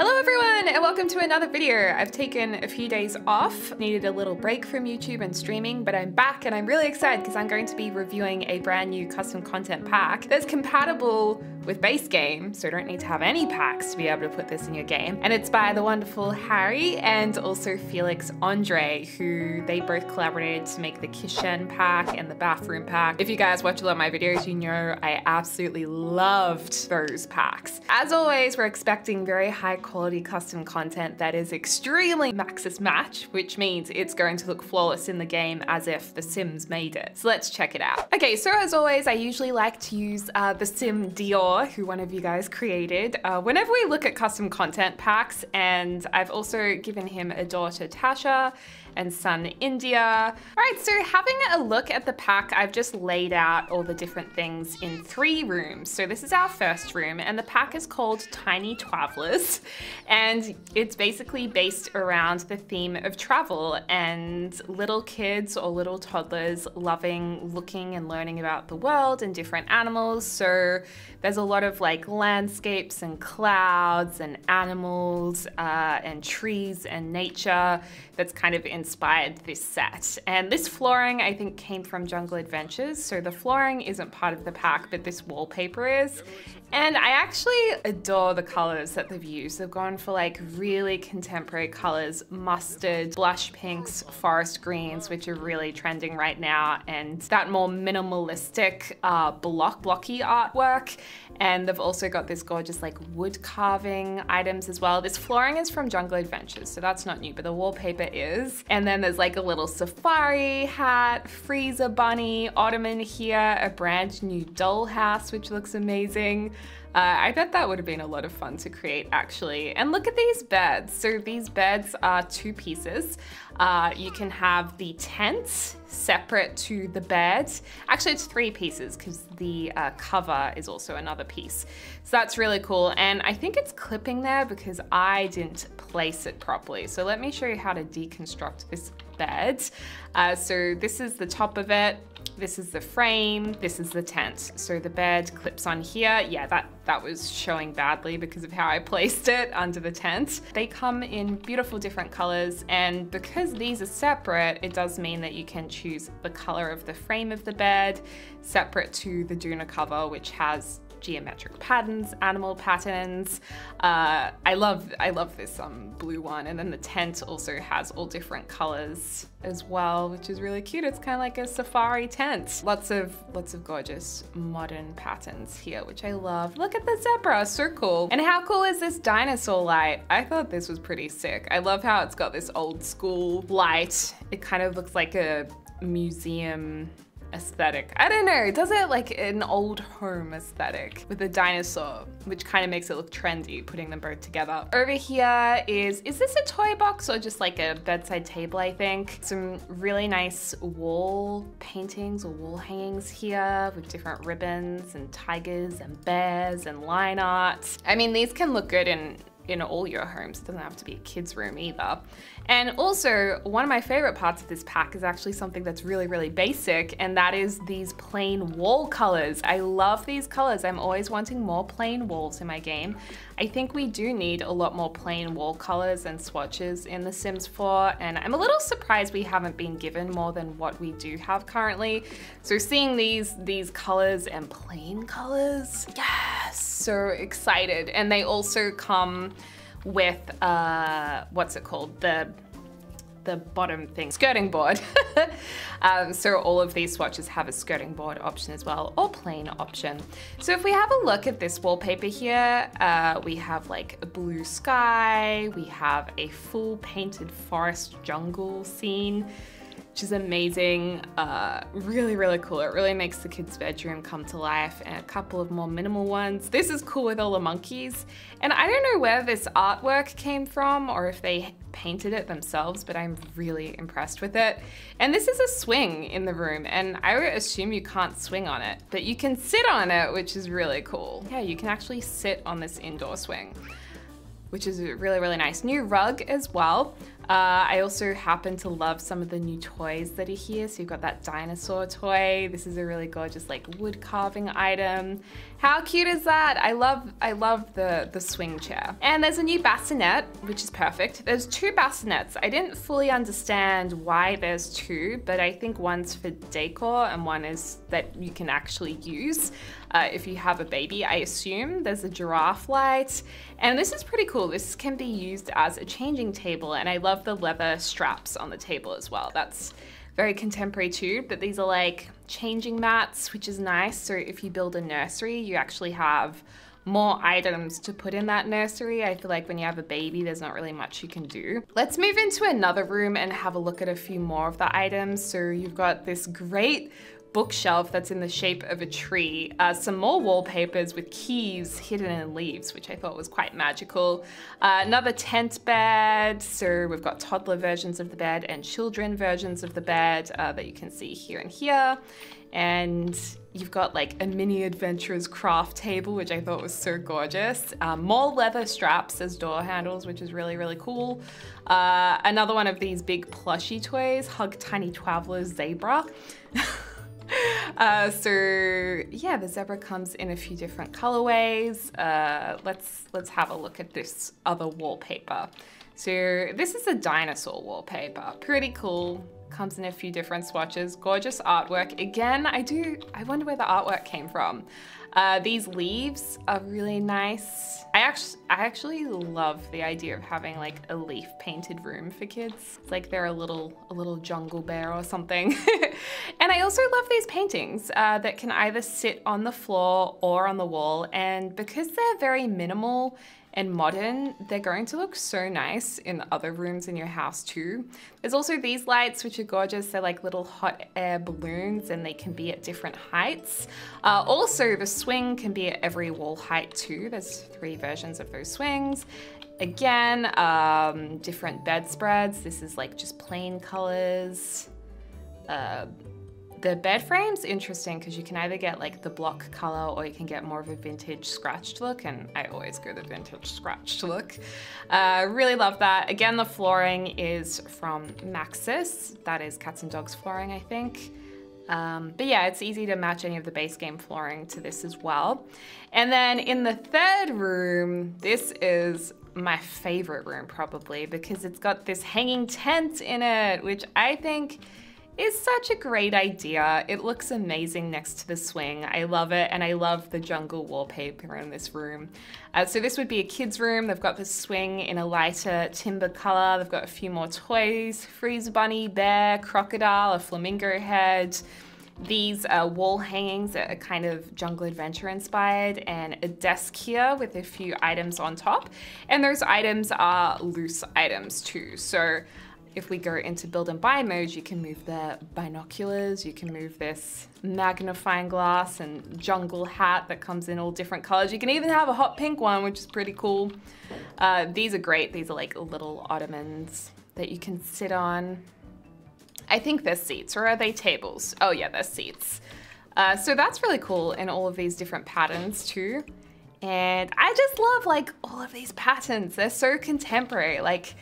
Hello everyone and welcome to another video. I've taken a few days off, needed a little break from YouTube and streaming, but I'm back and I'm really excited because I'm going to be reviewing a brand new custom content pack that's compatible with base game, so you don't need to have any packs to be able to put this in your game. And it's by the wonderful Harrie and also FelixAndre, who they both collaborated to make the kitchen pack and the bathroom pack. If you guys watch a lot of my videos, you know I absolutely loved those packs. As always, we're expecting very high quality custom content that is extremely Maxis match, which means it's going to look flawless in the game as if The Sims made it. So let's check it out. Okay, so as always, I usually like to use the Sim Dior, who one of you guys created, whenever we look at custom content packs, and I've also given him a daughter Tasha and son India. All right, so having a look at the pack, I've just laid out all the different things in 3 rooms. So this is our first room, and the pack is called Tiny TWAVELLERS, and it's basically based around the theme of travel and little kids or little toddlers loving looking and learning about the world and different animals. So there's a lot of like landscapes and clouds and animals and trees and nature that's kind of inspired this set. And this flooring I think came from Jungle Adventures. So the flooring isn't part of the pack, but this wallpaper is. And I actually adore the colors that they've used. They've gone for like really contemporary colors, mustard, blush pinks, forest greens, which are really trending right now, and that more minimalistic blocky artwork. And they've also got this gorgeous like wood carving items as well. This flooring is from Jungle Adventures, so that's not new, but the wallpaper is. And then there's like a little safari hat, freezer bunny, ottoman here, a brand new dollhouse, which looks amazing. I bet that would have been a lot of fun to create actually. And look at these beds. So these beds are 2 pieces. You can have the tent separate to the bed. Actually, it's 3 pieces because the cover is also another piece. So that's really cool. And I think it's clipping there because I didn't place it properly. So let me show you how to deconstruct this bed. So this is the top of it. This is the frame, this is the tent. So the bed clips on here. Yeah, that was showing badly because of how I placed it under the tent. They come in beautiful different colors, and because these are separate, it does mean that you can choose the color of the frame of the bed separate to the doona cover, which has geometric patterns, animal patterns. I love this blue one, and then the tent also has all different colors as well, which is really cute. It's kind of like a safari tent. Lots of gorgeous modern patterns here, which I love. Look at the zebra, so cool. And how cool is this dinosaur light? I thought this was pretty sick. I love how it's got this old school light. It kind of looks like a museum aesthetic. I don't know, it does it like an old home aesthetic with a dinosaur, which kind of makes it look trendy, putting them both together. Over here is this a toy box or just like a bedside table, I think? Some really nice wall paintings or wall hangings here with different ribbons and tigers and bears and line art. I mean, these can look good in all your homes. It doesn't have to be a kid's room either. And also, one of my favorite parts of this pack is actually something that's really, really basic, and that is these plain wall colors. I love these colors. I'm always wanting more plain walls in my game. I think we do need a lot more plain wall colors and swatches in The Sims 4, and I'm a little surprised we haven't been given more than what we do have currently. So seeing these colors and plain colors, yes, so excited. And they also come with what's it called, the bottom thing, skirting board. So all of these swatches have a skirting board option as well, or plain option. So if we have a look at this wallpaper here, we have like a blue sky, we have a full painted forest jungle scene, which is amazing. Really, really cool. It really makes the kids' bedroom come to life, and a couple of more minimal ones. This is cool with all the monkeys. And I don't know where this artwork came from or if they painted it themselves, but I'm really impressed with it. And this is a swing in the room, and I would assume you can't swing on it, but you can sit on it, which is really cool. Yeah, you can actually sit on this indoor swing. which is a really, really nice. New rug as well. I also happen to love some of the new toys that are here. So you've got that dinosaur toy. This is a really gorgeous like wood carving item. How cute is that? I love the swing chair. And there's a new bassinet, which is perfect. There's two bassinets. I didn't fully understand why there's two, but I think one's for decor and one is that you can actually use if you have a baby, I assume. There's a giraffe light. And this is pretty cool. This can be used as a changing table, and I love the leather straps on the table as well. That's very contemporary too, but these are like changing mats, which is nice. So if you build a nursery, you actually have more items to put in that nursery. I feel like when you have a baby, there's not really much you can do. Let's move into another room and have a look at a few more of the items. So you've got this great bookshelf that's in the shape of a tree. Some more wallpapers with keys hidden in leaves, which I thought was quite magical. Another tent bed. So we've got toddler versions of the bed and children versions of the bed that you can see here and here. And you've got like a mini adventurer's craft table, which I thought was so gorgeous. More leather straps as door handles, which is really, really cool. Another one of these big plushy toys, Hug Tiny TWAVELLERS Zebra. So yeah, the zebra comes in a few different colorways. Let's have a look at this other wallpaper. So this is a dinosaur wallpaper, pretty cool. Comes in a few different swatches, gorgeous artwork. Again, I wonder where the artwork came from. These leaves are really nice. I actually love the idea of having like a leaf painted room for kids. It's like they're a little jungle bear or something. And I also love these paintings that can either sit on the floor or on the wall. And because they're very minimal and modern, they're going to look so nice in other rooms in your house too. There's also these lights, which are gorgeous. They're like little hot air balloons and they can be at different heights. Also, the swing can be at every wall height too. There's 3 versions of those swings. Again, different bedspreads. This is like just plain colors. The bed frame's interesting because you can either get like the block color or you can get more of a vintage scratched look, and I always go the vintage scratched look. Really love that. Again, the flooring is from Maxis. That is Cats and Dogs flooring, I think. But yeah, it's easy to match any of the base game flooring to this as well. And then in the third room, this is my favorite room probably because it's got this hanging tent in it, which I think is such a great idea. It looks amazing next to the swing. I love it, and I love the jungle wallpaper in this room. So this would be a kid's room. They've got the swing in a lighter timber color. They've got a few more toys, freezer bunny, bear, crocodile, a flamingo head. These wall hangings are kind of jungle adventure inspired, and a desk here with a few items on top. And those items are loose items too. So if we go into build and buy mode, you can move the binoculars, you can move this magnifying glass and jungle hat that comes in all different colors. You can even have a hot pink one, which is pretty cool. These are great. These are like little ottomans that you can sit on. I think they're seats, or are they tables? Oh yeah, they're seats. So that's really cool in all of these different patterns too. And I just love like all of these patterns. They're so contemporary. Like,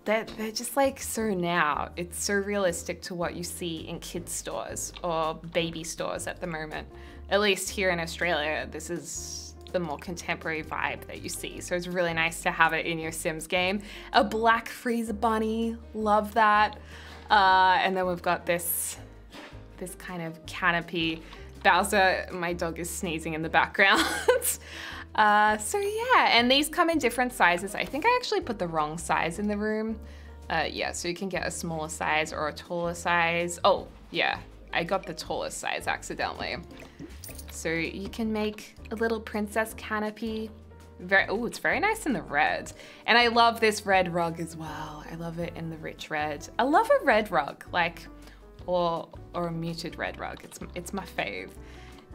they're just like so now. It's so realistic to what you see in kids stores or baby stores at the moment. At least here in Australia, this is the more contemporary vibe that you see. So it's really nice to have it in your Sims game. A black freezer bunny, love that. And then we've got this kind of canopy. Bowser, my dog, is sneezing in the background. So yeah, and these come in different sizes. I think I actually put the wrong size in the room. Yeah, so you can get a smaller size or a taller size. Oh yeah, I got the tallest size accidentally. So you can make a little princess canopy. Oh, it's very nice in the red. And I love this red rug as well. I love it in the rich red. I love a red rug, like, or a muted red rug. It's my fave.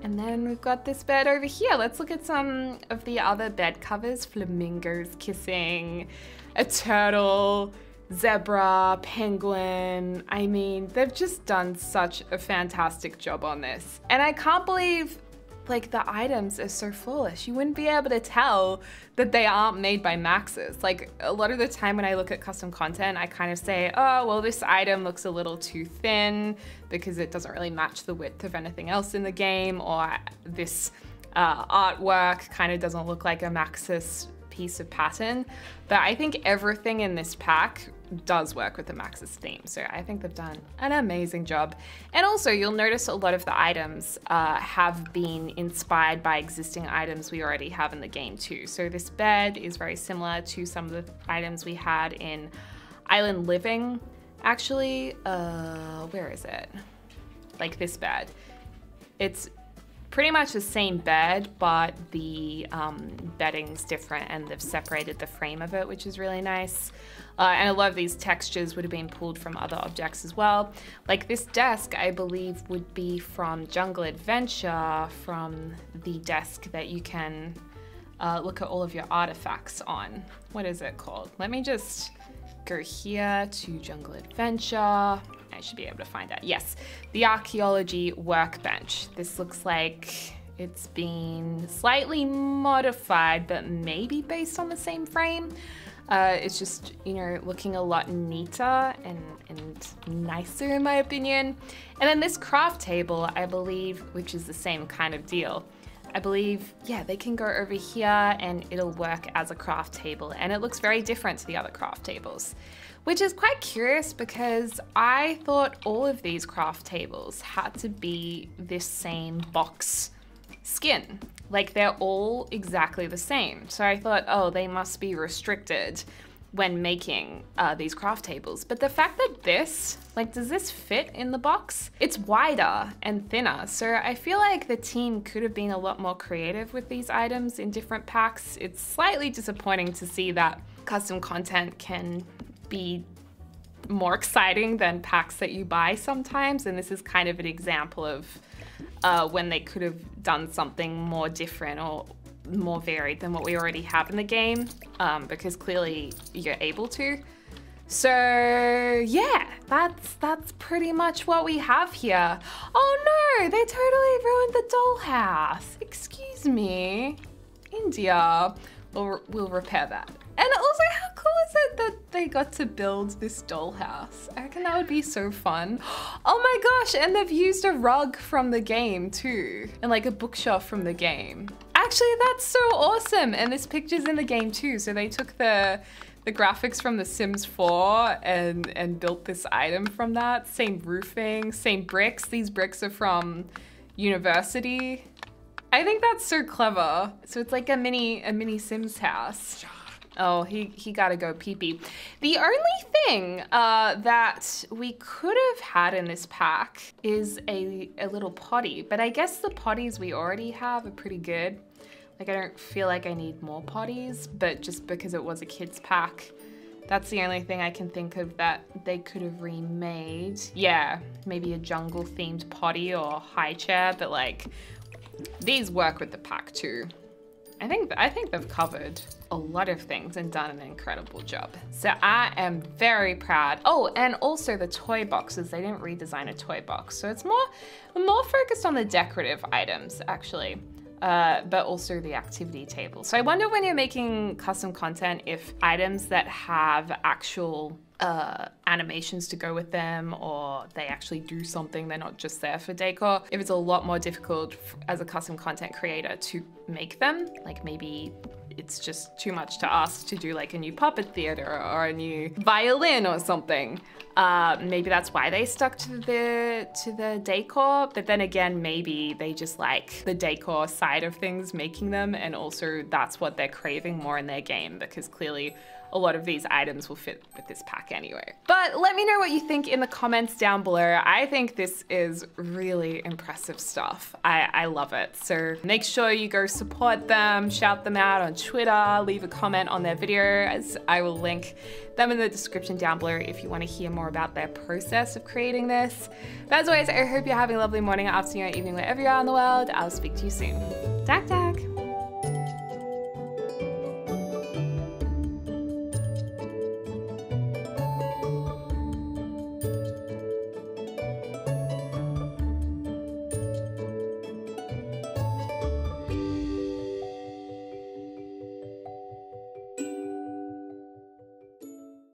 And then we've got this bed over here. Let's look at some of the other bed covers. Flamingos kissing, a turtle, zebra, penguin. I mean, they've just done such a fantastic job on this. And I can't believe like the items are so flawless. You wouldn't be able to tell that they aren't made by Maxis. Like a lot of the time when I look at custom content, I kind of say, oh, well, this item looks a little too thin because it doesn't really match the width of anything else in the game, or this artwork kind of doesn't look like a Maxis piece of pattern. But I think everything in this pack does work with the Maxis theme, so I think they've done an amazing job. And also you'll notice a lot of the items have been inspired by existing items we already have in the game too. So this bed is very similar to some of the items we had in Island Living. Actually, where is it? Like this bed. It's pretty much the same bed, but the bedding's different and they've separated the frame of it, which is really nice. And a lot of these textures would have been pulled from other objects as well. Like this desk, I believe, would be from Jungle Adventure, from the desk that you can look at all of your artifacts on. What is it called? Let me just go here to Jungle Adventure. I should be able to find that. Yes, the Archaeology Workbench. This looks like it's been slightly modified, but maybe based on the same frame. It's just, you know, looking a lot neater and nicer in my opinion. And then this craft table, I believe, which is the same kind of deal. I believe, yeah, they can go over here and it'll work as a craft table, and it looks very different to the other craft tables, which is quite curious because I thought all of these craft tables had to be this same box skin. Like they're all exactly the same. So I thought, oh, they must be restricted when making these craft tables. But the fact that this, like, does this fit in the box? It's wider and thinner. So I feel like the team could have been a lot more creative with these items in different packs. It's slightly disappointing to see that custom content can be more exciting than packs that you buy sometimes. And this is kind of an example of when they could have done something more different or more varied than what we already have in the game, because clearly you're able to. So yeah, that's pretty much what we have here. Oh no, they totally ruined the dollhouse. Excuse me, India. We'll repair that. And also, how cool is it that they got to build this dollhouse? I reckon that would be so fun. Oh my gosh, and they've used a rug from the game too, and like a bookshelf from the game. Actually, that's so awesome. And this picture's in the game too. So they took the graphics from The Sims 4 and built this item from that. Same roofing, same bricks. These bricks are from University. I think that's so clever. So it's like a mini Sims house. Oh, he gotta go pee-pee. The only thing that we could have had in this pack is a little potty, but I guess the potties we already have are pretty good. Like, I don't feel like I need more potties, but just because it was a kids pack, that's the only thing I can think of that they could have remade. Yeah, maybe a jungle themed potty or high chair, but like, these work with the pack too. I think they've covered a lot of things and done an incredible job. So I am very proud. Oh, and also the toy boxes, they didn't redesign a toy box. So it's more focused on the decorative items actually, but also the activity table. So I wonder when you're making custom content if items that have actual animations to go with them, or they actually do something, they're not just there for decor, if it's a lot more difficult as a custom content creator to make them. Like maybe it's just too much to ask to do like a new puppet theater or a new violin or something. Maybe that's why they stuck to the decor, but then again, maybe they just like the decor side of things, making them, and also that's what they're craving more in their game, because clearly a lot of these items will fit with this pack anyway. But let me know what you think in the comments down below. I think this is really impressive stuff. I love it. So make sure you go support them, shout them out on Twitter, leave a comment on their video, as I will link them in the description down below if you want to hear more about their process of creating this. But as always, I hope you're having a lovely morning, afternoon, or evening, wherever you are in the world. I'll speak to you soon. Dag dag.